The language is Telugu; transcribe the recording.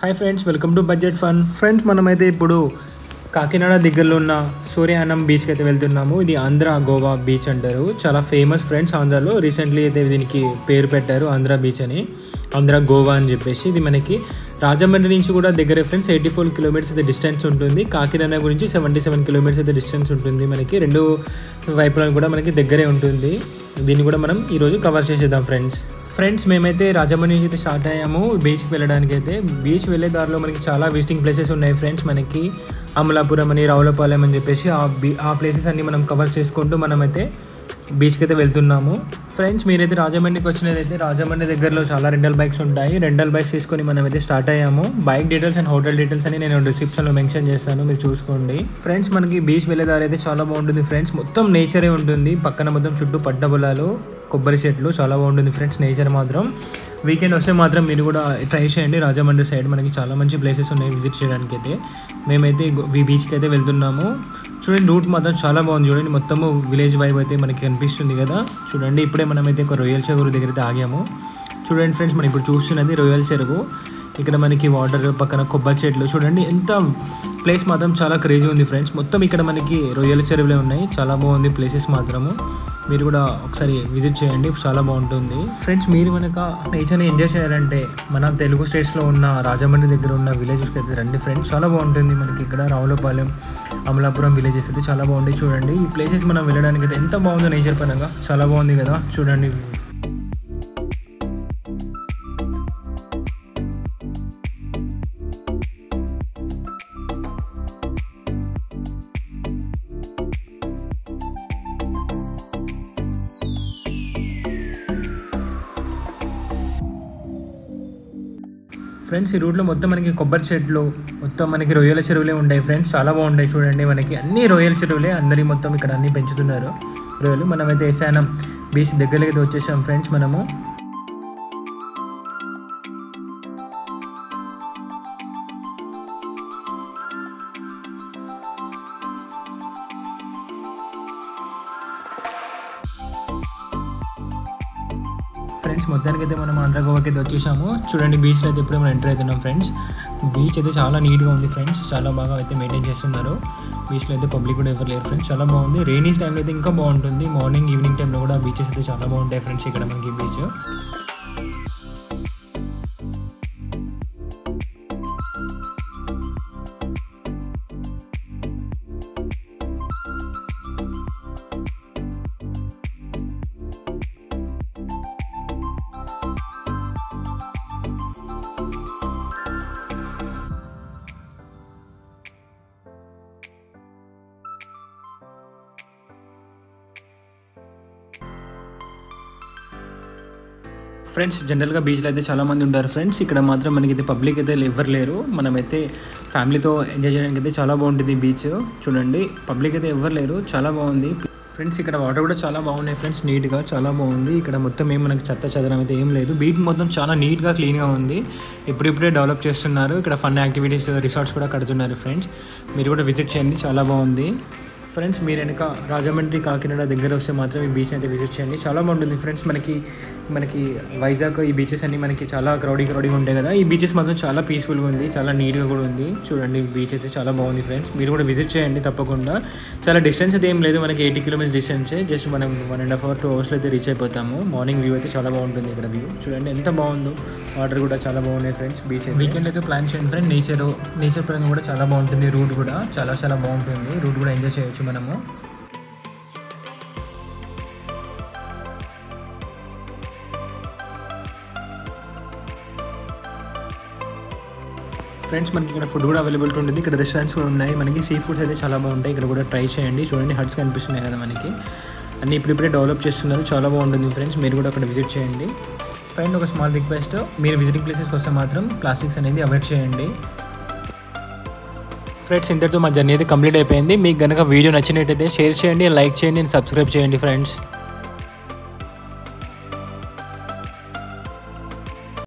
Hi friends, welcome to budget fun. Friends, మనమైతే ఇప్పుడు కాకినాడ దగ్గరలో ఉన్న సూర్యానం బీచ్కి అయితే వెళ్తున్నాము. ఇది ఆంధ్ర గోవా బీచ్ అంటారు. చాలా ఫేమస్ ఫ్రెండ్స్ ఆంధ్రాలో. రీసెంట్లీ అయితే దీనికి పేరు పెట్టారు ఆంధ్ర బీచ్ అని, ఆంధ్ర గోవా అని చెప్పేసి. ఇది మనకి రాజమండ్రి నుంచి కూడా దగ్గరే ఫ్రెండ్స్. 84 కిలోమీటర్స్ అయితే డిస్టెన్స్ ఉంటుంది. కాకినాడ గురించి 77 కిలోమీటర్స్ అయితే డిస్టెన్స్ ఉంటుంది. మనకి రెండు వైపులను కూడా మనకి దగ్గరే ఉంటుంది. దీన్ని కూడా మనం ఈరోజు కవర్ చేసేద్దాం ఫ్రెండ్స్. మేమైతే రాజమండ్రి నుంచి అయితే స్టార్ట్ అయ్యాము బీచ్కి వెళ్ళడానికి. అయితే బీచ్ వెళ్ళే దారిలో మనకి చాలా విజిటింగ్ ప్లేసెస్ ఉన్నాయి ఫ్రెండ్స్. మనకి అమలాపురం అని, రావులపాలెం అని చెప్పేసి ఆ ప్లేసెస్ అన్ని మనం కవర్ చేసుకుంటూ మనమైతే బీచ్కి అయితే వెళ్తున్నాము. ఫ్రెండ్స్, మీరైతే రాజమండ్రికి వచ్చినదైతే రాజమండ్రి దగ్గరలో చాలా రెంటల్ బైక్స్ ఉంటాయి. రెంటల్ బైక్స్ తీసుకొని మనమైతే స్టార్ట్ అయ్యాము. Bike details and hotel details అని నేను డిస్క్రిప్షన్లో మెన్షన్ చేస్తాను, మీరు చూసుకోండి. ఫ్రెండ్స్, మనకి బీచ్ వెళ్ళేదారి అయితే చాలా బాగుంటుంది ఫ్రెండ్స్. మొత్తం నేచరే ఉంటుంది. పక్కన మొత్తం చుట్టూ పడ్డ పొలాలు, కొబ్బరి చెట్లు, చాలా బాగుంటుంది ఫ్రెండ్స్ నేచర్ మాత్రం. వీకెండ్ వస్తే మాత్రం మీరు కూడా ట్రై చేయండి. రాజమండ్రి సైడ్ మనకి చాలా మంచి ప్లేసెస్ ఉన్నాయి విజిట్ చేయడానికి. అయితే మేమైతే ఈ బీచ్కి అయితే వెళ్తున్నాము. చూడండి, రూట్ మాత్రం చాలా బాగుంది. చూడండి, మొత్తము విలేజ్ వైబ్ అయితే మనకి కనిపిస్తుంది కదా. చూడండి, ఇప్పుడే మనమైతే ఒక రొయ్యల చెరువు దగ్గర అయితే ఆగాము. చూడండి ఫ్రెండ్స్, మనం ఇప్పుడు చూస్తున్నది రొయ్యల చెరువు. ఇక్కడ మనకి వాటర్, పక్కన కొబ్బరి చెట్లు. చూడండి, ఎంత ప్లేస్ మాత్రం చాలా క్రేజీ ఉంది ఫ్రెండ్స్. మొత్తం ఇక్కడ మనకి రొయ్యల చెరువులే ఉన్నాయి. చాలా బాగుంది ప్లేసెస్ మాత్రము. మీరు కూడా ఒకసారి విజిట్ చేయండి, చాలా బాగుంటుంది ఫ్రెండ్స్. మీరు కనుక నేచర్ని ఎంజాయ్ చేయాలంటే మన తెలుగు స్టేట్స్లో ఉన్న రాజమండ్రి దగ్గర ఉన్న విలేజెస్కి అయితే రండి ఫ్రెండ్స్. చాలా బాగుంటుంది. మనకి ఇక్కడ రావులపాలెం, అమలాపురం విలేజెస్ అయితే చాలా బాగుంటాయి. చూడండి, ఈ ప్లేసెస్ మనం వెళ్ళడానికి అయితే ఎంత బాగుందో నేచర్ పరంగా, చాలా బాగుంది కదా. చూడండి, ఫ్రెండ్స్. ఈ రూట్లో మొత్తం మనకి కొబ్బరి చెట్లు, మొత్తం మనకి రొయ్యల చెరువులే ఉంటాయి ఫ్రెండ్స్. చాలా బాగుంటాయి. చూడండి, మనకి అన్ని రొయ్యల చెరువులే. అందరి మొత్తం ఇక్కడ అన్ని పెంచుతున్నారు రొయ్యలు. మనమైతే ఏసానం బీచ్ దగ్గరకి అయితే వచ్చేసాం ఫ్రెండ్స్ మనము. ఫ్రెండ్స్, మొత్తానికి అయితే మనం ఆంధ్ర గోవాకి అయితే వచ్చేసాము. చూడండి, బీచ్లో అయితే ఇప్పుడే మనం ఎంటర్ అవుతున్నాం ఫ్రెండ్స్. బీచ్ అయితే చాలా నీట్గా ఉంది ఫ్రెండ్స్. చాలా బాగా అయితే మెయింటైన్ చేస్తున్నారు. బీచ్లో అయితే పబ్లిక్ కూడా ఎవరు లేరు ఫ్రెండ్స్. చాలా బాగుంది. రైనీ టైంలో అయితే ఇంకా బాగుంటుంది. మార్నింగ్, ఈవినింగ్ టైంలో కూడా బీచెస్ అయితే చాలా బాగుంటాయి ఫ్రెండ్స్ ఇక్కడ మనకి బీచ్. ఫ్రెండ్స్, జనరల్గా బీచ్లో అయితే చాలామంది ఉంటారు ఫ్రెండ్స్. ఇక్కడ మాత్రం మనకైతే పబ్లిక్ అయితే ఎవరు లేరు. మనమైతే ఫ్యామిలీతో ఎంజాయ్ చేయడానికి అయితే చాలా బాగుంటుంది బీచ్. చూడండి, పబ్లిక్ అయితే ఎవరు లేరు, చాలా బాగుంది ఫ్రెండ్స్. ఇక్కడ వాటర్ కూడా చాలా బాగున్నాయి ఫ్రెండ్స్, నీట్గా చాలా బాగుంది. ఇక్కడ మొత్తం మనకి చెత్త చెదరం అయితే ఏం లేదు. బీచ్ మొత్తం చాలా నీట్గా, క్లీన్గా ఉంది. ఇప్పుడిప్పుడే డెవలప్ చేస్తున్నారు. ఇక్కడ ఫన్ యాక్టివిటీస్, రిసార్ట్స్ కూడా కడుతున్నారు ఫ్రెండ్స్. మీరు కూడా విజిట్ చేయండి, చాలా బాగుంది ఫ్రెండ్స్. మీరు వెనక రాజమండ్రి, కాకినాడ దగ్గర వస్తే మాత్రం ఈ బీచ్ని అయితే విజిట్ చేయండి, చాలా బాగుంటుంది ఫ్రెండ్స్. మనకి వైజాగ్ ఈ బీచెస్ అన్ని మనకి చాలా క్రౌడీగా ఉంటాయి కదా. ఈ బీచెస్ మాత్రం చాలా పీస్ఫుల్గా ఉంది, చాలా నీట్గా కూడా ఉంది. చూడండి, బీచ్ అయితే చాలా బాగుంది ఫ్రెండ్స్. మీరు కూడా విజిట్ చేయండి తప్పకుండా. చాలా డిస్టెన్స్ అయితే ఏం లేదు, మనకి 80 కిలోమీటర్స్ డిస్టెన్సే. జస్ట్ మనం 1.5 hour 2 hours అయితే రీచ్ అయిపోతాము. మార్నింగ్ వ్యూ అయితే చాలా బాగుంటుంది ఇక్కడ వ్యూ. చూడండి, ఎంత బాగుందో. వాటర్ కూడా చాలా బాగున్నాయి ఫ్రెండ్స్. బీచ్ వీకెండ్ అయితే ప్లాన్ చేయండి ఫ్రెండ్. నేచర్ పరంగా కూడా చాలా బాగుంటుంది. రూట్ కూడా చాలా బాగుంటుంది. రూట్ కూడా ఎంజాయ్ చేయొచ్చు మనము. ఫ్రెండ్స్, మనకి ఇక్కడ ఫుడ్ కూడా అవైలబిలిటీ ఉంటుంది. ఇక్కడ రెస్టారెంట్స్ కూడా ఉన్నాయి. మనకి సీ ఫుడ్స్ అయితే చాలా బాగుంటాయి. ఇక్కడ కూడా ట్రై చేయండి. చూడండి, హట్స్ కనిపిస్తున్నాయి కదా మనకి. అన్నీ ఇప్పుడిప్పుడే డెవలప్ చేస్తున్నారు, చాలా బాగుంటుంది ఫ్రెండ్స్. మీరు కూడా అక్కడ విజిట్ చేయండి. ఫ్రెండ్, ఒక స్మాల్ రిక్వెస్ట్, మీరు విజిటింగ్ ప్లేసెస్కి వస్తే మాత్రం ప్లాస్టిక్స్ అనేది అవాయిడ్ చేయండి ఫ్రెండ్స్. ఇంతటితో మా జర్నీ అయితే కంప్లీట్ అయిపోయింది. మీకు కనుక వీడియో నచ్చినట్టయితే షేర్ చేయండి, లైక్ చేయండి, సబ్స్క్రైబ్ చేయండి ఫ్రెండ్స్.